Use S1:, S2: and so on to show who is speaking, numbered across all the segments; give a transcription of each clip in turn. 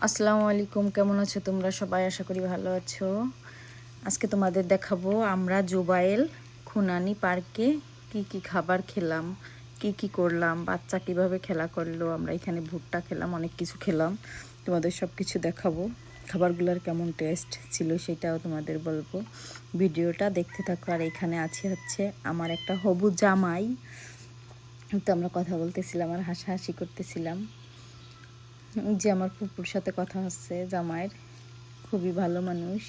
S1: আসসালামু আলাইকুম, কেমন আছো তোমরা সবাই? আশা করি ভালো আছো। আজকে তোমাদের দেখাবো আমরা জুবাইল খুনানি পার্কে কি কি খাবার খেলাম, কি কি করলাম, বাচ্চা কিভাবে খেলা করলো। আমরা এখানে ভুট্টা খেলাম, অনেক কিছু খেলাম। তোমাদের সব কিছু দেখাবো, খাবারগুলোর কেমন টেস্ট ছিল সেটাও তোমাদের বলবো। ভিডিওটা দেখতে থাকো। আর এখানে আছে হচ্ছে আমার একটা হবু জামাই, তো আমরা কথা বলতেছিলাম আর হাসাহাসি করতেছিলাম। যে আমার ফুপুর সাথে কথা হচ্ছে জামাইয়ের, খুবই ভালো মানুষ,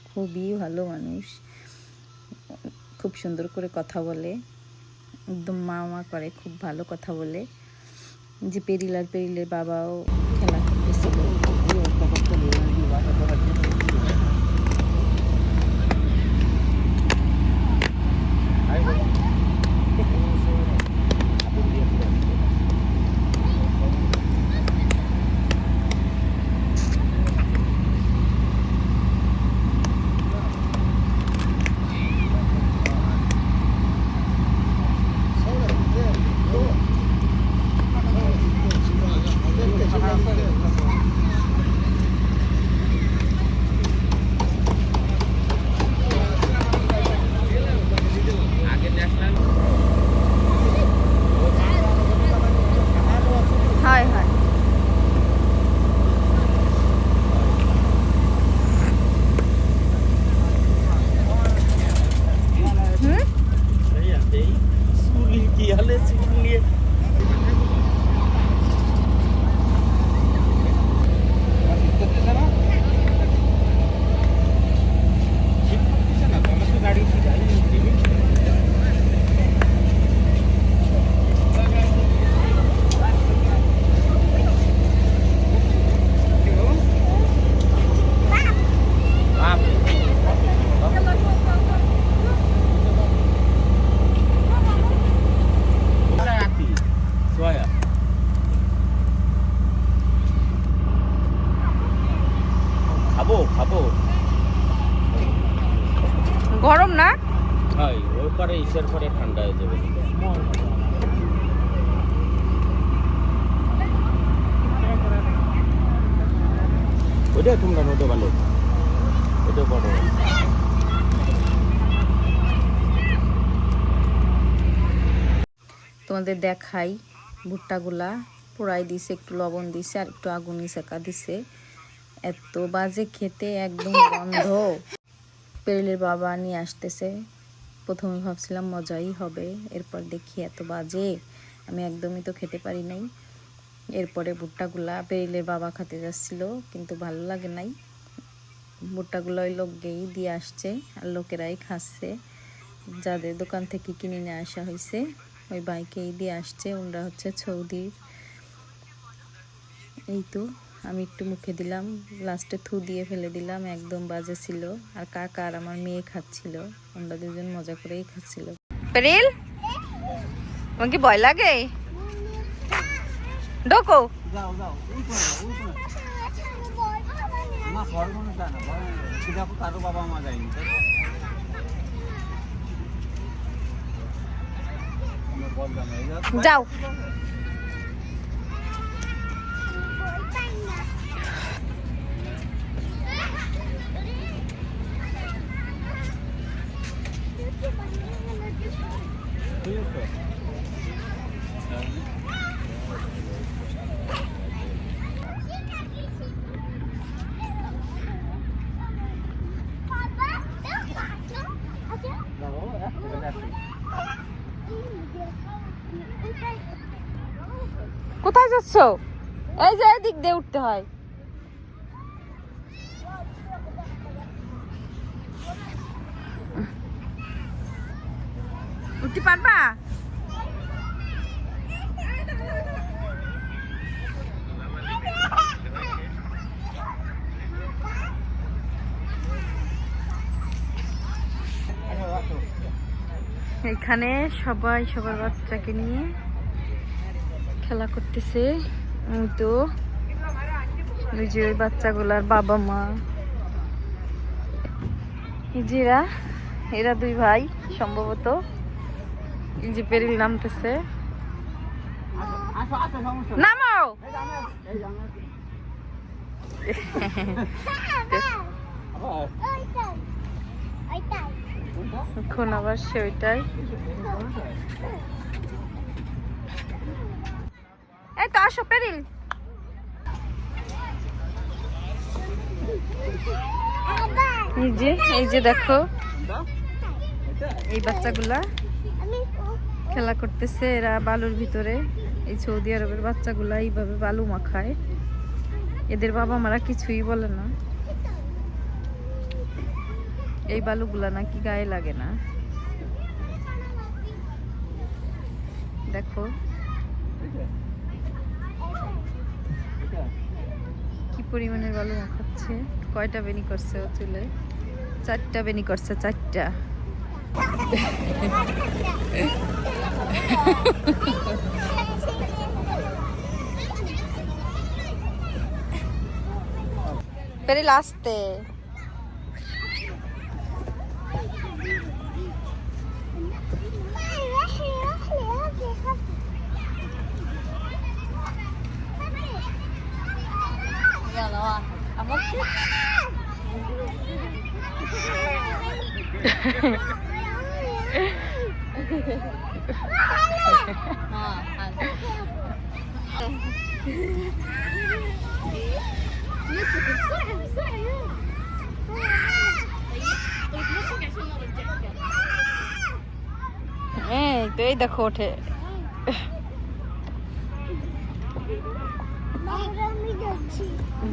S1: খুবই ভালো মানুষ, খুব সুন্দর করে কথা বলে, একদম মা মা করে, খুব ভালো কথা বলে। যে পেরিলের বাবাও খেলা করতেছিল। গরম না?
S2: হয় ওই পরে ইসের পরে ঠান্ডা হয়ে যাবে। ওইটা তোমরা ওটা ভালো, ওটা বড়।
S1: তোমাদের দেখাই, ভুট্টাগুলা পোড়াই দিছে, একটু লবণ দিছে আর একটু আগুনি সেকা দিছে। এত বাজে খেতে, একদম গন্ধ। পেরিলের বাবা নিয়ে আসতেছে, প্রথমে ভাবছিলাম মজাই হবে, এরপর দেখি এত বাজে, আমি একদমই তো খেতে পারি নাই। এরপরে ভুট্টাগুলা পেরিলের বাবা খেতে যাচ্ছিল, কিন্তু ভালো লাগে নাই। ভুট্টাগুলো ওই লোককেই দিয়ে আসছে আর লোকেরাই খাচ্ছে, যাদের দোকান থেকে কিনে নিয়ে আসা হয়েছে ওই বাইকেই দিয়ে আসছে। ওনারা হচ্ছে সৌদির। এই তো আমি একটু মুখে দিলাম, লাস্টে থু দিয়ে ফেলে দিলাম, একদম বাজে ছিল। আর কাকা আর আমার মেয়ে খাচ্ছিল, আমরা দুজন মজা করেই খাচ্ছিল। পেরিল, তোমার কি ভয় লাগে? ডোকো
S3: যাও যাও, আমার ভয় কোনো যায় না, ভয় সেটা কারো বাবা মা যায়নি।
S1: যাও। কোথায় যাচ্ছ? এই যে এদিক দিয়ে উঠতে হয়। উঠতে পারবা? এখানে সবাই সবার বাচ্চাকে নিয়ে খেলা করতেছে। তো ওই যে ওই বাচ্চাগুলার বাবা মা, এই যে এরা দুই ভাই সম্ভবত। এই যে পেরিল নামতেছে,
S3: আসো আসো, সমস্যা
S1: নামাও।
S3: এই জানো
S1: এখন আবার সে ওইটাই। এই তো আসো পেরিল। এই যে দেখো এই বাচ্চাগুলা খেলা করতেছে, এরা বালুর ভিতরে। এই সৌদি আরবের বাচ্চাগুলা এইভাবে বালু মাখায়, এদের বাবা মারা কিছুই বলে না। এই বালুগুলা নাকি গায়ে লাগে না। দেখো কি পরিমাণের বালু মাখাচ্ছে। কয়টা বেনি করছে ও চুলে? 4টা বেনি করছে, 4টা। পেরিল আসতে। এই তো এই দেখো ওঠে।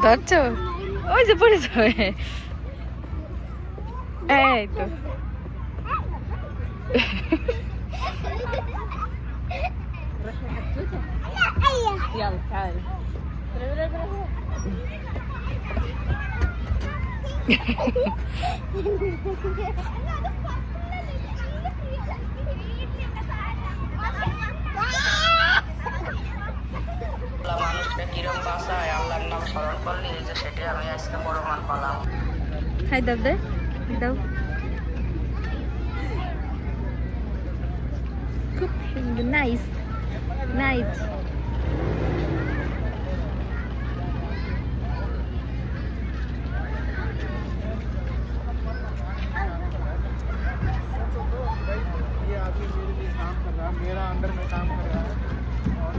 S1: ধরছো? ওই যে পড়ে যাবে। এই তো
S4: يلا تعالي
S5: মানুষকে কিরম বাঁচায় আল্লাহর নাম স্মরণ করলে এই যে সেটাই আমি আজকে প্রমাণ পেলাম।
S1: হাই দাও দে দাও। খুব নাইস নাইস।
S3: ये आदमी मेरे लिए काम कर रहा है, मेरा अंडर में काम कर रहा है और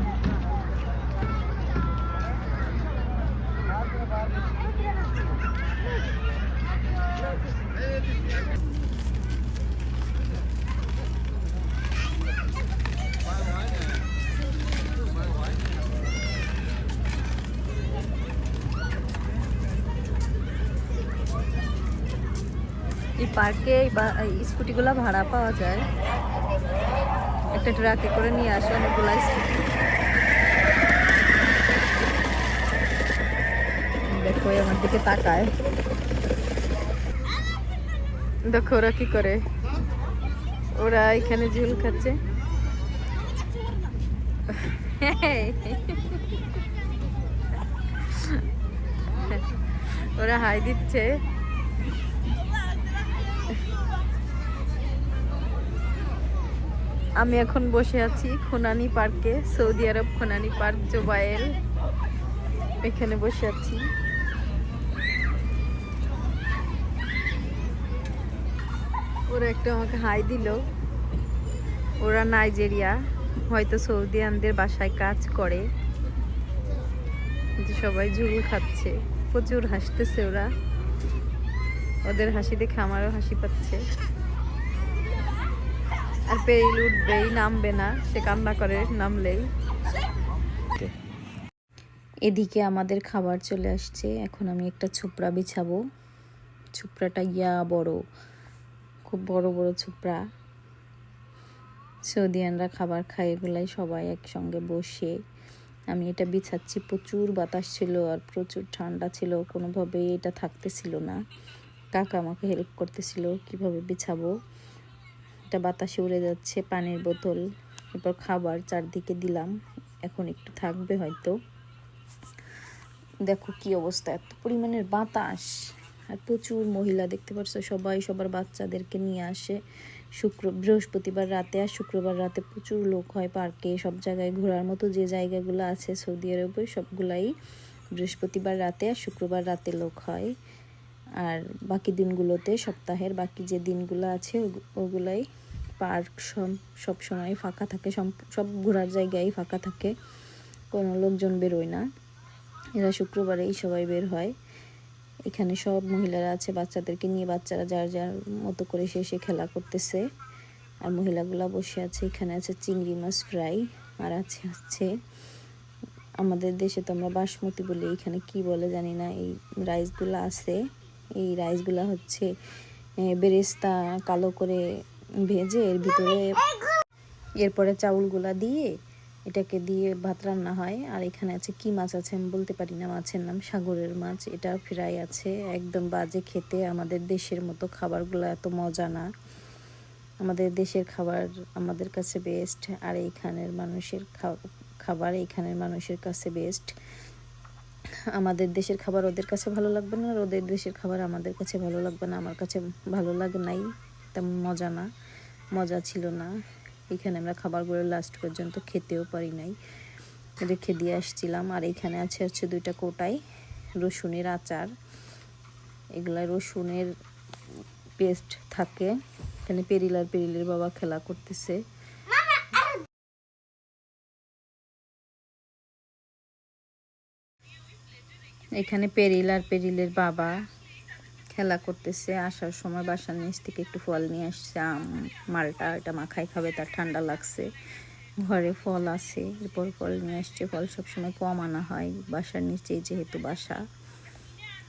S1: এই পার্কে এই স্কুটিগুলো ভাড়া পাওয়া যায়, একটা ট্রাকে করে নিয়ে আসে অনেকগুলা স্কুটি। দেখো আমার দিকে তাকায়, দেখো ওরা কি করে। ওরা এখানে ঝুল খাচ্ছে। ওরা হাই দিচ্ছে। আমি এখন বসে আছি খুনানি পার্কে, সৌদি আরব খুনানি পার্ক জুবাইল, এখানে বসে আছি। ওরা একটা আমাকে হাই দিল। ওরা নাইজেরিয়া, হয়তো সৌদিয়ানদের বাসায় কাজ করে। যে সবাই ঝুল খাচ্ছে, প্রচুর হাসতেছে ওরা। ওদের হাসি দেখে আমারও হাসি পাচ্ছে। আর পেরিল উঠবেই, নামবে না, সে কান্না করে নামলেই। এদিকে আমাদের খাবার চলে আসছে। এখন আমি একটা ছুপড়া বিছাবো। ছুপড়াটা বড়, খুব বড় বড় ছুপড়া। সৌদিয়ানরা খাবার খায় এগুলাই, সবাই একসঙ্গে বসে। আমি এটা বিছাচ্ছি। প্রচুর বাতাস ছিল আর প্রচুর ঠান্ডা ছিল, কোনোভাবেই এটা থাকতেছিল না। কাকা আমাকে হেল্প করতেছিল কিভাবে বিছাবো। এটা বাতাসে উড়ে যাচ্ছে। পানির বোতল, এরপর খাবার চারদিকে দিলাম। এখন একটু থাকবে হয়তো। দেখো কি অবস্থা, এত পরিমাণের বাতাস আর প্রচুর মহিলা দেখতে পাচ্ছ, সবাই সবার বাচ্চাদেরকে নিয়ে আসে বৃহস্পতিবার রাতে আর শুক্রবার রাতে প্রচুর লোক হয় পার্কে। সব জায়গায় ঘোরার মতো যে জায়গাগুলো আছে সৌদি আরবে সবগুলাই বৃহস্পতিবার রাতে আর শুক্রবার রাতে লোক হয়। আর বাকি দিনগুলোতে, সপ্তাহের বাকি যে দিনগুলো আছে ওগুলাই পার্ক সব সময় ফাঁকা থাকে, সব ঘোরার জায়গায় ফাঁকা থাকে, কোনো লোকজন বেরোয় না। এরা শুক্রবারেই সবাই বের হয়। এখানে সব মহিলারা আছে বাচ্চাদেরকে নিয়ে, বাচ্চারা যার যার মতো করে সে খেলা করতেছে আর মহিলাগুলা বসে আছে। এখানে আছে চিংড়ি মাছ ফ্রাই আর আছে আমাদের দেশে তো আমরা বাসমতি বলি, এখানে কি বলে জানি না, এই রাইসগুলো আছে। এই রাইসগুলো হচ্ছে বেরেস্তা কালো করে ভেজে এর ভিতরে এরপরে চাউলগুলা দিয়ে এটাকে দিয়ে ভাত রান্না হয়। আর এখানে আছে কি মাছ আছে আমি বলতে পারি না, মাছের নাম সাগরের মাছ, এটা ফ্রাই আছে। একদম বাজে খেতে, আমাদের দেশের মতো খাবারগুলো এত মজা না। আমাদের দেশের খাবার আমাদের কাছে বেস্ট, আর এইখানের মানুষের খাবার এইখানের মানুষের কাছে বেস্ট। আমাদের দেশের খাবার ওদের কাছে ভালো লাগবে না, আর ওদের দেশের খাবার আমাদের কাছে ভালো লাগবে না। আমার কাছে ভালো লাগে নাই, তেমন মজা ছিল না। এখানে আমরা খাবারগুলো লাস্ট পর্যন্ত খেতেও পারি নাই, রেখে দিয়ে আসছিলাম। আর এখানে হচ্ছে 2টা কোটায় রসুনের আচার, এগুলা রসুনের পেস্ট থাকে। এখানে পেরিলের বাবা খেলা করতেছে। এখানে পেরিলের বাবা খেলা করতেছে। আসার সময় বাসার নিচ থেকে একটু ফল নিয়ে আসছে, মালটা, এটা মাখায় খাবে, তার ঠান্ডা লাগছে। ঘরে ফল আছে, এরপর ফল নিয়ে আসছে। ফল সবসময় কম আনা হয়, বাসার নিচেই যেহেতু বাসা,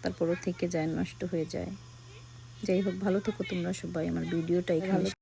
S1: তারপরও থেকে যায়, নষ্ট হয়ে যায়। যাই হোক, ভালো থেকো তোমরা সবাই। আমার ভিডিওটা এখানে